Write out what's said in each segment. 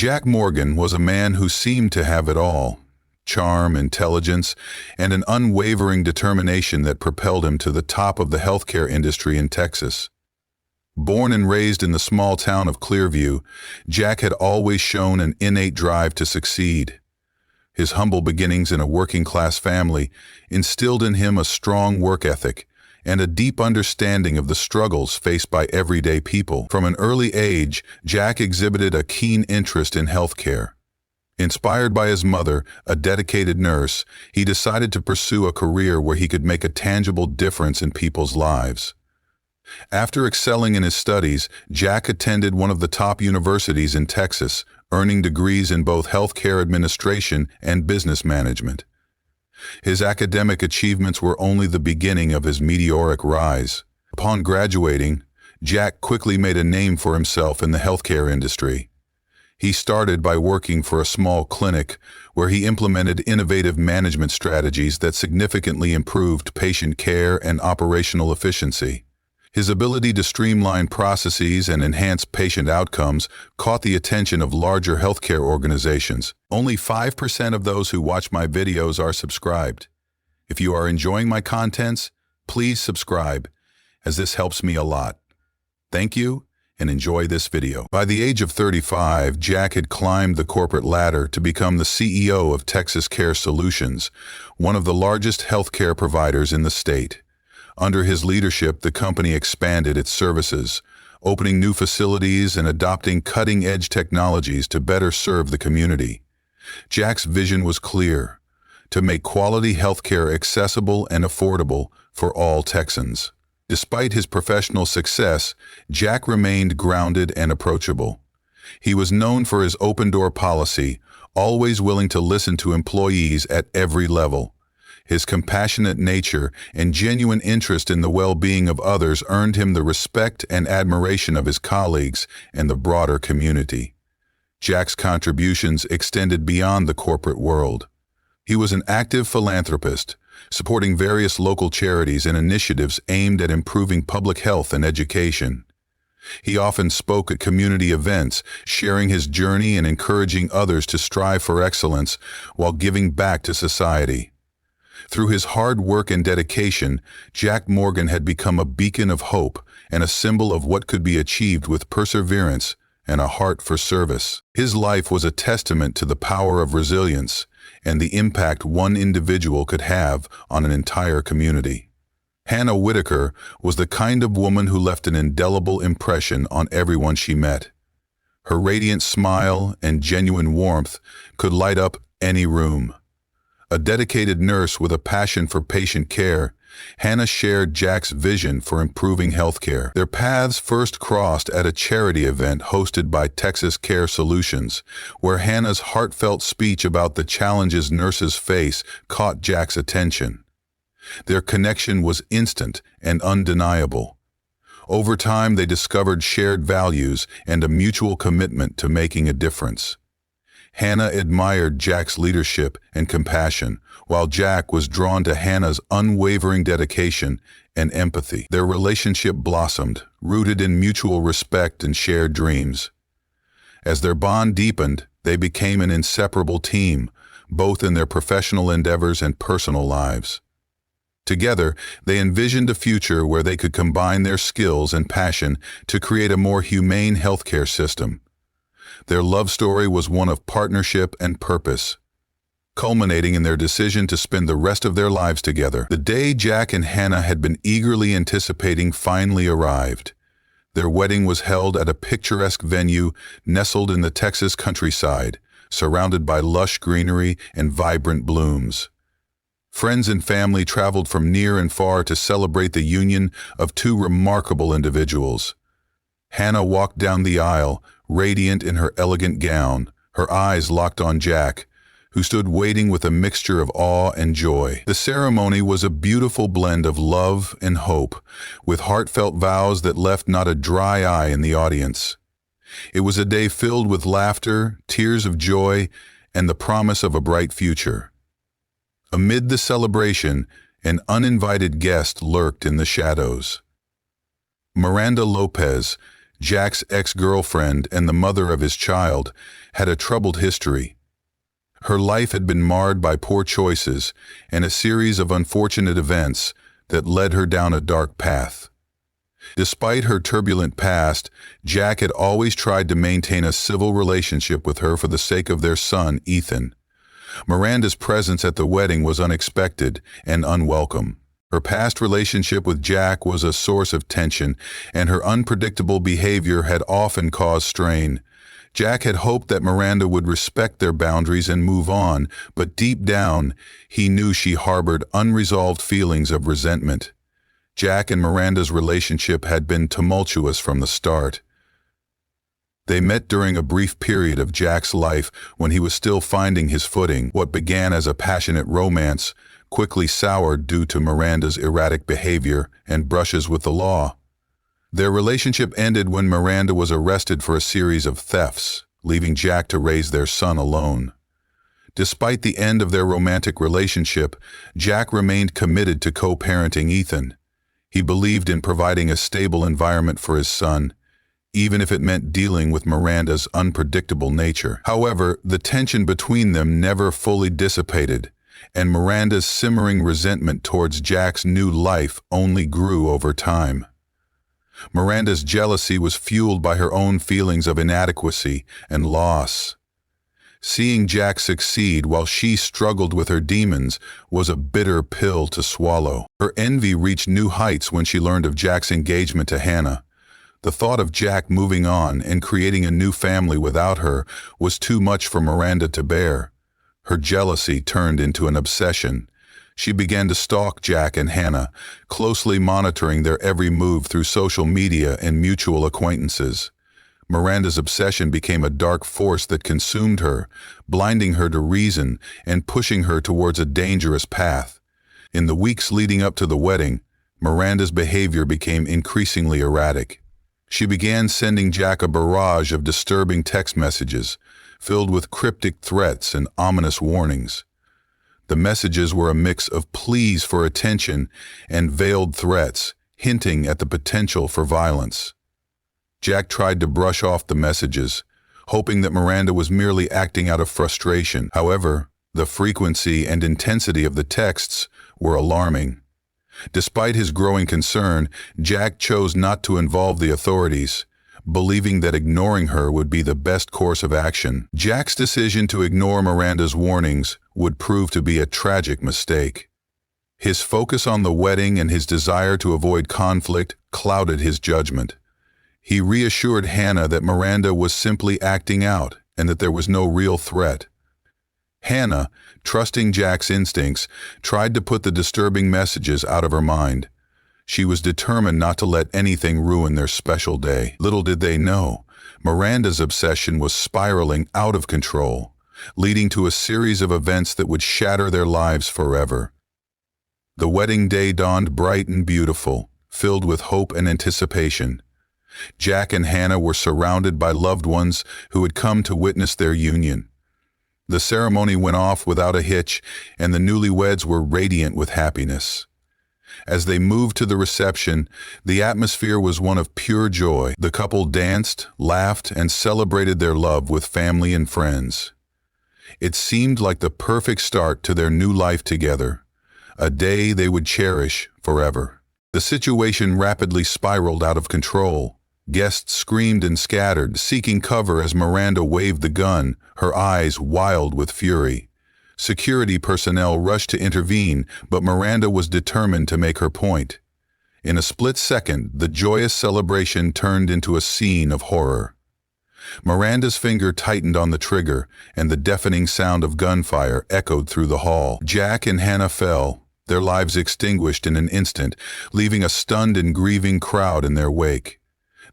Jack Morgan was a man who seemed to have it all: charm, intelligence, and an unwavering determination that propelled him to the top of the healthcare industry in Texas. Born and raised in the small town of Clearview, Jack had always shown an innate drive to succeed. His humble beginnings in a working-class family instilled in him a strong work ethic and a deep understanding of the struggles faced by everyday people. From an early age, Jack exhibited a keen interest in healthcare. Inspired by his mother, a dedicated nurse, he decided to pursue a career where he could make a tangible difference in people's lives. After excelling in his studies, Jack attended one of the top universities in Texas, earning degrees in both healthcare administration and business management. His academic achievements were only the beginning of his meteoric rise. Upon graduating, Jack quickly made a name for himself in the healthcare industry. He started by working for a small clinic where he implemented innovative management strategies that significantly improved patient care and operational efficiency. His ability to streamline processes and enhance patient outcomes caught the attention of larger healthcare organizations. Only 5% of those who watch my videos are subscribed. If you are enjoying my contents, please subscribe, as this helps me a lot. Thank you, and enjoy this video. By the age of 35, Jack had climbed the corporate ladder to become the CEO of Texas Care Solutions, one of the largest healthcare providers in the state. Under his leadership, the company expanded its services, opening new facilities and adopting cutting-edge technologies to better serve the community. Jack's vision was clear: to make quality healthcare accessible and affordable for all Texans. Despite his professional success, Jack remained grounded and approachable. He was known for his open-door policy, always willing to listen to employees at every level. His compassionate nature and genuine interest in the well-being of others earned him the respect and admiration of his colleagues and the broader community. Jack's contributions extended beyond the corporate world. He was an active philanthropist, supporting various local charities and initiatives aimed at improving public health and education. He often spoke at community events, sharing his journey and encouraging others to strive for excellence while giving back to society. Through his hard work and dedication, Jack Morgan had become a beacon of hope and a symbol of what could be achieved with perseverance and a heart for service. His life was a testament to the power of resilience and the impact one individual could have on an entire community. Hannah Whitaker was the kind of woman who left an indelible impression on everyone she met. Her radiant smile and genuine warmth could light up any room. A dedicated nurse with a passion for patient care, Hannah shared Jack's vision for improving healthcare. Their paths first crossed at a charity event hosted by Texas Care Solutions, where Hannah's heartfelt speech about the challenges nurses face caught Jack's attention. Their connection was instant and undeniable. Over time, they discovered shared values and a mutual commitment to making a difference. Hannah admired Jack's leadership and compassion, while Jack was drawn to Hannah's unwavering dedication and empathy. Their relationship blossomed, rooted in mutual respect and shared dreams. As their bond deepened, they became an inseparable team, both in their professional endeavors and personal lives. Together, they envisioned a future where they could combine their skills and passion to create a more humane healthcare system. Their love story was one of partnership and purpose, culminating in their decision to spend the rest of their lives together. The day Jack and Hannah had been eagerly anticipating finally arrived. Their wedding was held at a picturesque venue nestled in the Texas countryside, surrounded by lush greenery and vibrant blooms. Friends and family traveled from near and far to celebrate the union of two remarkable individuals. Hannah walked down the aisle, radiant in her elegant gown, her eyes locked on Jack, who stood waiting with a mixture of awe and joy. The ceremony was a beautiful blend of love and hope, with heartfelt vows that left not a dry eye in the audience. It was a day filled with laughter, tears of joy, and the promise of a bright future. Amid the celebration, an uninvited guest lurked in the shadows. Miranda Lopez, Jack's ex-girlfriend and the mother of his child, had a troubled history. Her life had been marred by poor choices and a series of unfortunate events that led her down a dark path. Despite her turbulent past, Jack had always tried to maintain a civil relationship with her for the sake of their son, Ethan. Miranda's presence at the wedding was unexpected and unwelcome. Her past relationship with Jack was a source of tension, and her unpredictable behavior had often caused strain. Jack had hoped that Miranda would respect their boundaries and move on, but deep down, he knew she harbored unresolved feelings of resentment. Jack and Miranda's relationship had been tumultuous from the start. They met during a brief period of Jack's life when he was still finding his footing. What began as a passionate romance quickly soured due to Miranda's erratic behavior and brushes with the law. Their relationship ended when Miranda was arrested for a series of thefts, leaving Jack to raise their son alone. Despite the end of their romantic relationship, Jack remained committed to co-parenting Ethan. He believed in providing a stable environment for his son, even if it meant dealing with Miranda's unpredictable nature. However, the tension between them never fully dissipated, and Miranda's simmering resentment towards Jack's new life only grew over time. Miranda's jealousy was fueled by her own feelings of inadequacy and loss. Seeing Jack succeed while she struggled with her demons was a bitter pill to swallow. Her envy reached new heights when she learned of Jack's engagement to Hannah. The thought of Jack moving on and creating a new family without her was too much for Miranda to bear. Her jealousy turned into an obsession. She began to stalk Jack and Hannah, closely monitoring their every move through social media and mutual acquaintances. Miranda's obsession became a dark force that consumed her, blinding her to reason and pushing her towards a dangerous path. In the weeks leading up to the wedding, Miranda's behavior became increasingly erratic. She began sending Jack a barrage of disturbing text messages, filled with cryptic threats and ominous warnings. The messages were a mix of pleas for attention and veiled threats, hinting at the potential for violence. Jack tried to brush off the messages, hoping that Miranda was merely acting out of frustration. However, the frequency and intensity of the texts were alarming. Despite his growing concern, Jack chose not to involve the authorities, believing that ignoring her would be the best course of action. Jack's decision to ignore Miranda's warnings would prove to be a tragic mistake. His focus on the wedding and his desire to avoid conflict clouded his judgment. He reassured Hannah that Miranda was simply acting out and that there was no real threat. Hannah, trusting Jack's instincts, tried to put the disturbing messages out of her mind. She was determined not to let anything ruin their special day. Little did they know, Miranda's obsession was spiraling out of control, leading to a series of events that would shatter their lives forever. The wedding day dawned bright and beautiful, filled with hope and anticipation. Jack and Hannah were surrounded by loved ones who had come to witness their union. The ceremony went off without a hitch, and the newlyweds were radiant with happiness. As they moved to the reception, the atmosphere was one of pure joy. The couple danced, laughed, and celebrated their love with family and friends. It seemed like the perfect start to their new life together, a day they would cherish forever. The situation rapidly spiraled out of control. Guests screamed and scattered, seeking cover as Miranda waved the gun, her eyes wild with fury. Security personnel rushed to intervene, but Miranda was determined to make her point. In a split second, the joyous celebration turned into a scene of horror. Miranda's finger tightened on the trigger, and the deafening sound of gunfire echoed through the hall. Jack and Hannah fell, their lives extinguished in an instant, leaving a stunned and grieving crowd in their wake.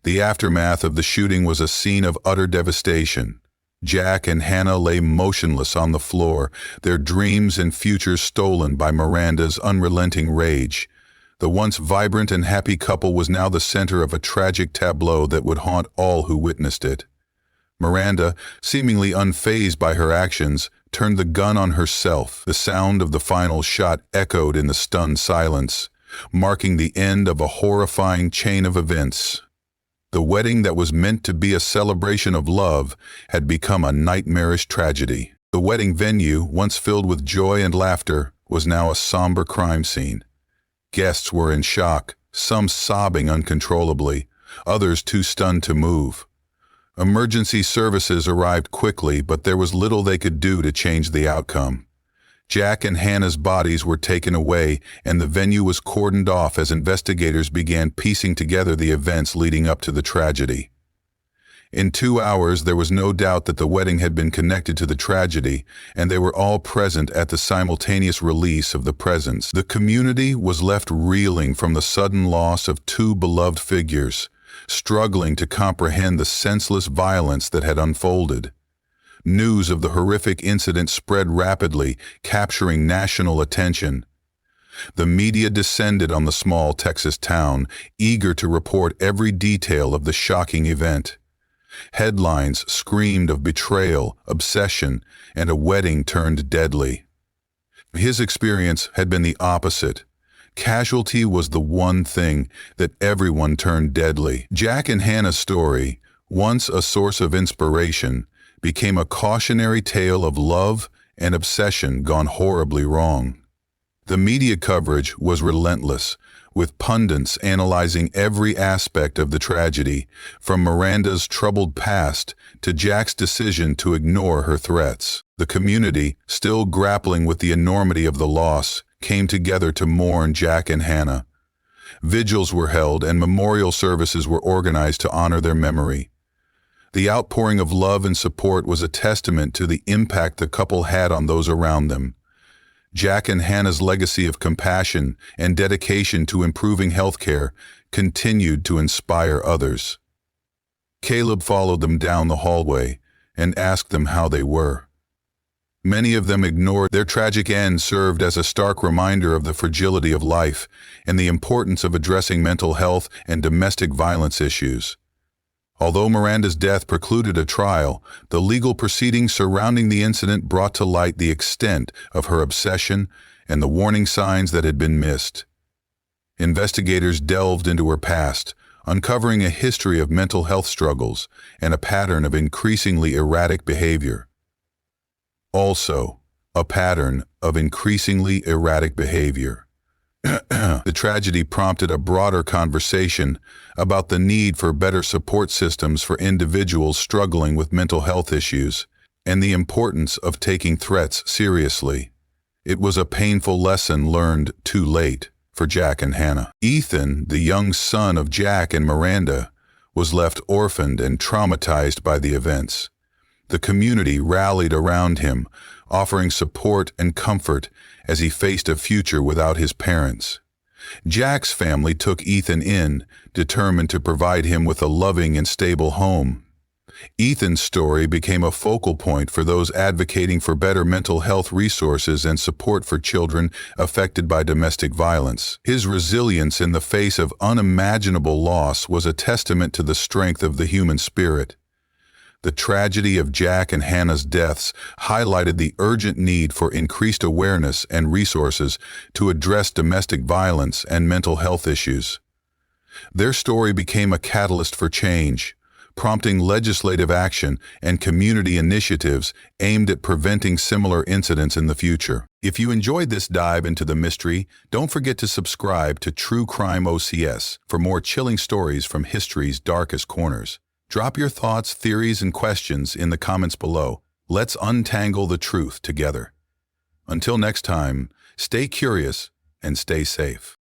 The aftermath of the shooting was a scene of utter devastation. Jack and Hannah lay motionless on the floor, their dreams and futures stolen by Miranda's unrelenting rage. The once vibrant and happy couple was now the center of a tragic tableau that would haunt all who witnessed it. Miranda, seemingly unfazed by her actions, turned the gun on herself. The sound of the final shot echoed in the stunned silence, marking the end of a horrifying chain of events. The wedding that was meant to be a celebration of love had become a nightmarish tragedy. The wedding venue, once filled with joy and laughter, was now a somber crime scene. Guests were in shock, some sobbing uncontrollably, others too stunned to move. Emergency services arrived quickly, but there was little they could do to change the outcome. Jack and Hannah's bodies were taken away, and the venue was cordoned off as investigators began piecing together the events leading up to the tragedy. In 2 hours, there was no doubt that the wedding had been connected to the tragedy, and they were all present at the simultaneous release of the presents. The community was left reeling from the sudden loss of two beloved figures, struggling to comprehend the senseless violence that had unfolded. News of the horrific incident spread rapidly, capturing national attention. The media descended on the small Texas town, eager to report every detail of the shocking event. Headlines screamed of betrayal, obsession, and a wedding turned deadly. His experience had been the opposite. Casualty was the one thing that everyone turned deadly. Jack and Hannah's story, once a source of inspiration, became a cautionary tale of love and obsession gone horribly wrong. The media coverage was relentless, with pundits analyzing every aspect of the tragedy, from Miranda's troubled past to Jack's decision to ignore her threats. The community, still grappling with the enormity of the loss, came together to mourn Jack and Hannah. Vigils were held and memorial services were organized to honor their memory. The outpouring of love and support was a testament to the impact the couple had on those around them. Jack and Hannah's legacy of compassion and dedication to improving healthcare continued to inspire others. Caleb followed them down the hallway and asked them how they were. Many of them ignored. Their tragic end served as a stark reminder of the fragility of life and the importance of addressing mental health and domestic violence issues. Although Miranda's death precluded a trial, the legal proceedings surrounding the incident brought to light the extent of her obsession and the warning signs that had been missed. Investigators delved into her past, uncovering a history of mental health struggles and a pattern of increasingly erratic behavior. The tragedy prompted a broader conversation about the need for better support systems for individuals struggling with mental health issues and the importance of taking threats seriously. It was a painful lesson learned too late for Jack and Hannah. Ethan, the young son of Jack and Miranda, was left orphaned and traumatized by the events. The community rallied around him, offering support and comfort as he faced a future without his parents. Jack's family took Ethan in, determined to provide him with a loving and stable home. Ethan's story became a focal point for those advocating for better mental health resources and support for children affected by domestic violence. His resilience in the face of unimaginable loss was a testament to the strength of the human spirit. The tragedy of Jack and Hannah's deaths highlighted the urgent need for increased awareness and resources to address domestic violence and mental health issues. Their story became a catalyst for change, prompting legislative action and community initiatives aimed at preventing similar incidents in the future. If you enjoyed this dive into the mystery, don't forget to subscribe to True Crime OCS for more chilling stories from history's darkest corners. Drop your thoughts, theories, and questions in the comments below. Let's untangle the truth together. Until next time, stay curious and stay safe.